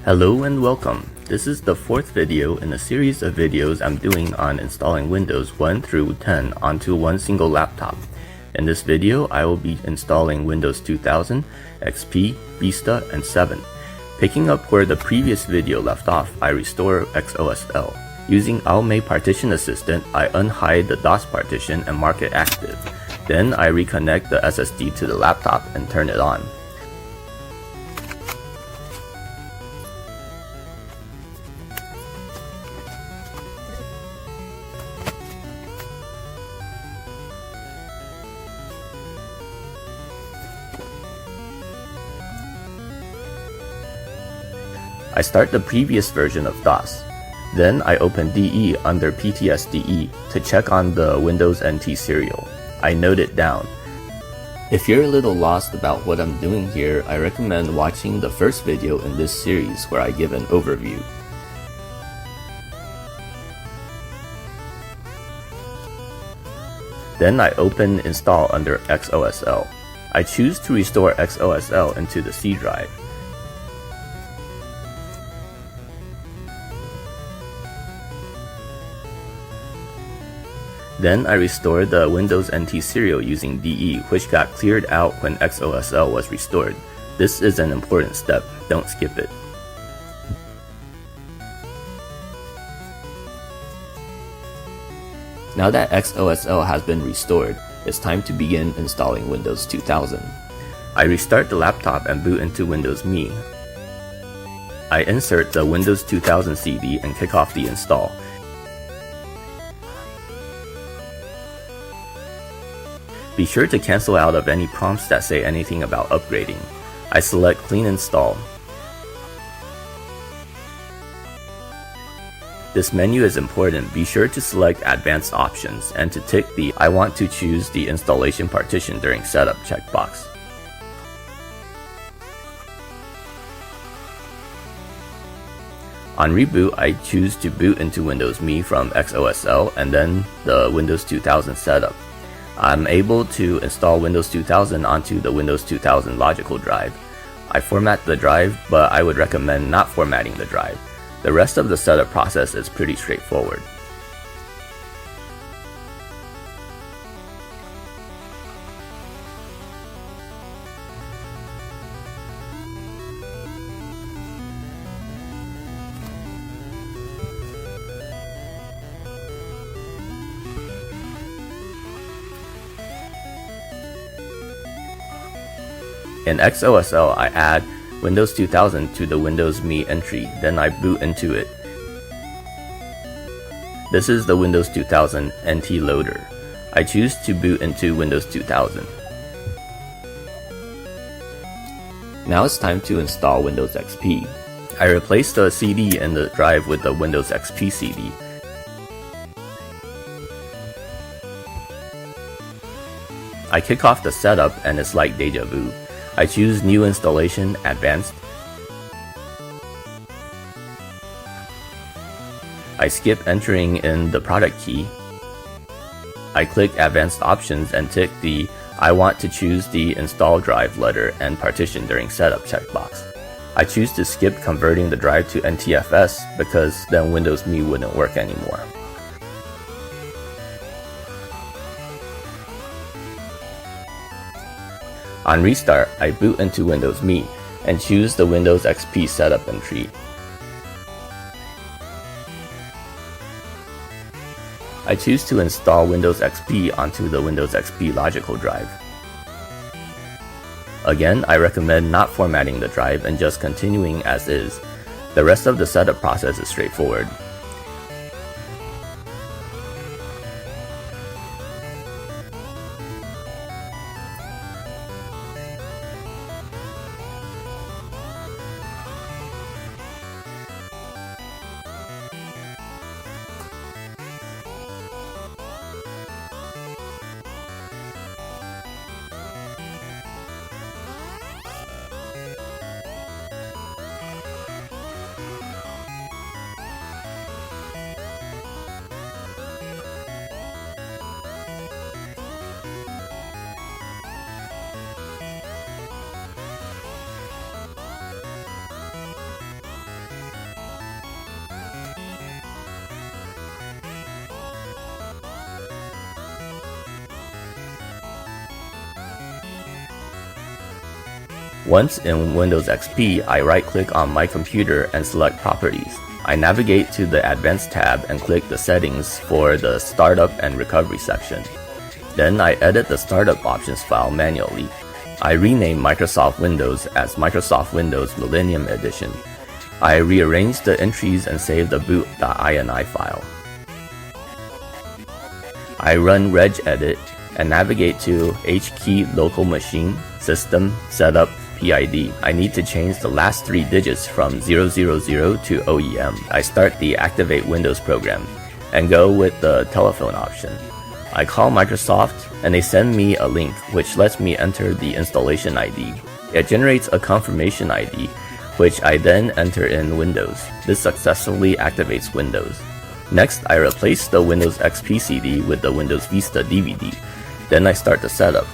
Hello and welcome. This is the fourth video in a series of videos I'm doing on installing Windows 1 through 10 onto one single laptop. In this video, I will be installing Windows 2000, XP, Vista, and 7. Picking up where the previous video left off, I restore XOSL. Using Almay Partition Assistant, I unhide the DOS partition and mark it active. Then I reconnect the SSD to the laptop and turn it on. I start the previous version of DOS. Then I open DE under PTSDE to check on the Windows NT serial. I note it down. If you're a little lost about what I'm doing here, I recommend watching the first video in this series where I give an overview. Then I open Install under XOSL. I choose to restore XOSL into the C drive. Then I restored the Windows NT serial using DE, which got cleared out when XOSL was restored. This is an important step, don't skip it. Now that XOSL has been restored, it's time to begin installing Windows 2000. I restart the laptop and boot into Windows Me. I insert the Windows 2000 CD and kick off the install. Be sure to cancel out of any prompts that say anything about upgrading. I select Clean Install. This menu is important. Be sure to select Advanced Options and to tick the I want to choose the installation partition during setup checkbox. On reboot, I choose to boot into Windows Me from XOSL and then the Windows 2000 setup. I'm able to install Windows 2000 onto the Windows 2000 logical drive. I format the drive, but I would recommend not formatting the drive. The rest of the setup process is pretty straightforward. In XOSL, I add Windows 2000 to the Windows Me entry, then I boot into it. This is the Windows 2000 NT loader. I choose to boot into Windows 2000. Now it's time to install Windows XP. I replace the CD in the drive with the Windows XP CD. I kick off the setup and it's like deja vu. I choose New Installation, Advanced. I skip entering in the product key. I click Advanced Options and tick the I want to choose the install drive letter and partition during setup checkbox. I choose to skip converting the drive to NTFS because then Windows Me wouldn't work anymore. On restart, I boot into Windows Me and choose the Windows XP setup entry. I choose to install Windows XP onto the Windows XP logical drive. Again, I recommend not formatting the drive and just continuing as is. The rest of the setup process is straightforward. Once in Windows XP, I right-click on my computer and select Properties. I navigate to the Advanced tab and click the Settings for the Startup and Recovery section. Then I edit the startup options file manually. I rename Microsoft Windows as Microsoft Windows Millennium Edition. I rearrange the entries and save the boot.ini file. I run regedit and navigate to HKey local machine, system, setup, PID. I need to change the last 3 digits from 000 to OEM. I start the Activate Windows program and go with the telephone option. I call Microsoft and they send me a link which lets me enter the installation ID. It generates a confirmation ID which I then enter in Windows. This successfully activates Windows. Next, I replace the Windows XP CD with the Windows Vista DVD. Then I start the setup.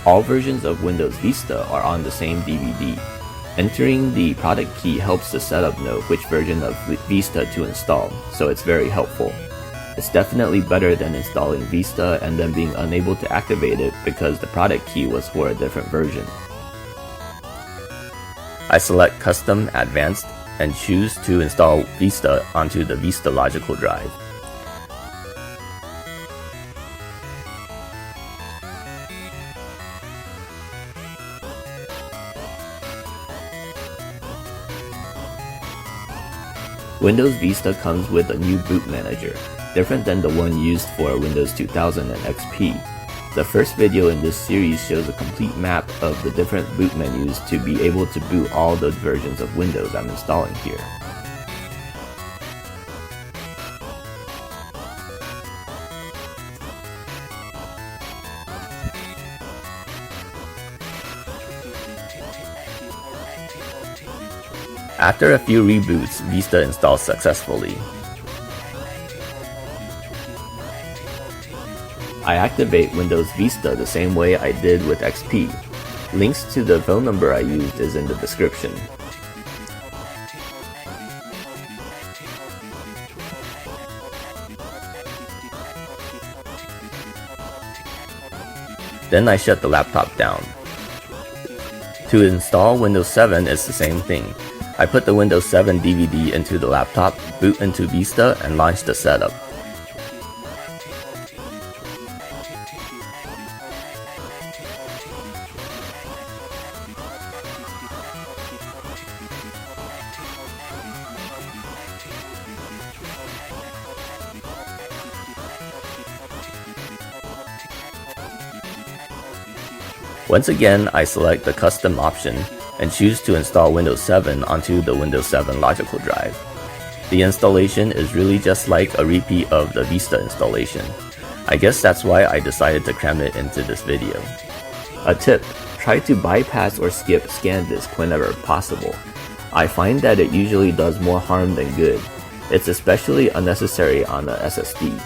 All versions of Windows Vista are on the same DVD. Entering the product key helps the setup know which version of Vista to install, so it's very helpful. It's definitely better than installing Vista and then being unable to activate it because the product key was for a different version. I select Custom Advanced and choose to install Vista onto the Vista logical drive. Windows Vista comes with a new boot manager, different than the one used for Windows 2000 and XP. The first video in this series shows a complete map of the different boot menus to be able to boot all the versions of Windows I'm installing here. After a few reboots, Vista installs successfully. I activate Windows Vista the same way I did with XP. Links to the phone number I used is in the description. Then I shut the laptop down. To install Windows 7 it's the same thing. I put the Windows 7 DVD into the laptop, boot into Vista, and launch the setup. Once again, I select the custom option and choose to install Windows 7 onto the Windows 7 logical drive. The installation is really just like a repeat of the Vista installation. I guess that's why I decided to cram it into this video. A tip: try to bypass or skip ScanDisk whenever possible. I find that it usually does more harm than good. It's especially unnecessary on a SSD.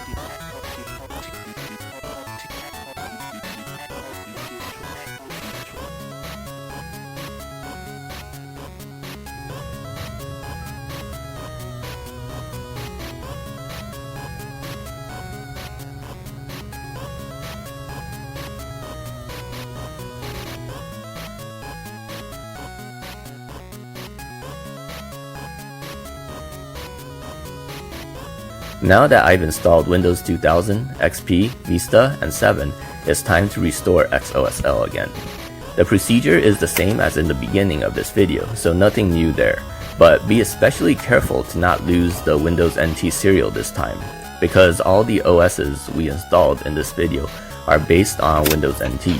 Now that I've installed Windows 2000, XP, Vista, and 7, it's time to restore XOSL again. The procedure is the same as in the beginning of this video, so nothing new there, but be especially careful to not lose the Windows NT serial this time, because all the OSs we installed in this video are based on Windows NT.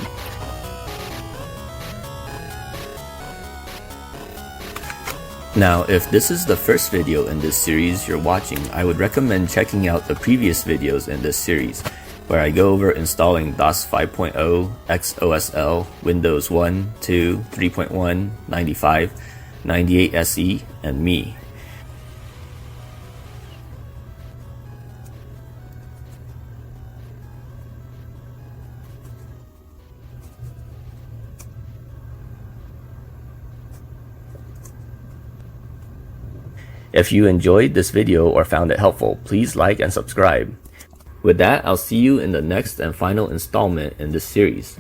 Now, if this is the first video in this series you're watching, I would recommend checking out the previous videos in this series, where I go over installing DOS 5.0, XOSL, Windows 1, 2, 3.1, 95, 98 SE, and Me. If you enjoyed this video or found it helpful, please like and subscribe. With that, I'll see you in the next and final installment in this series.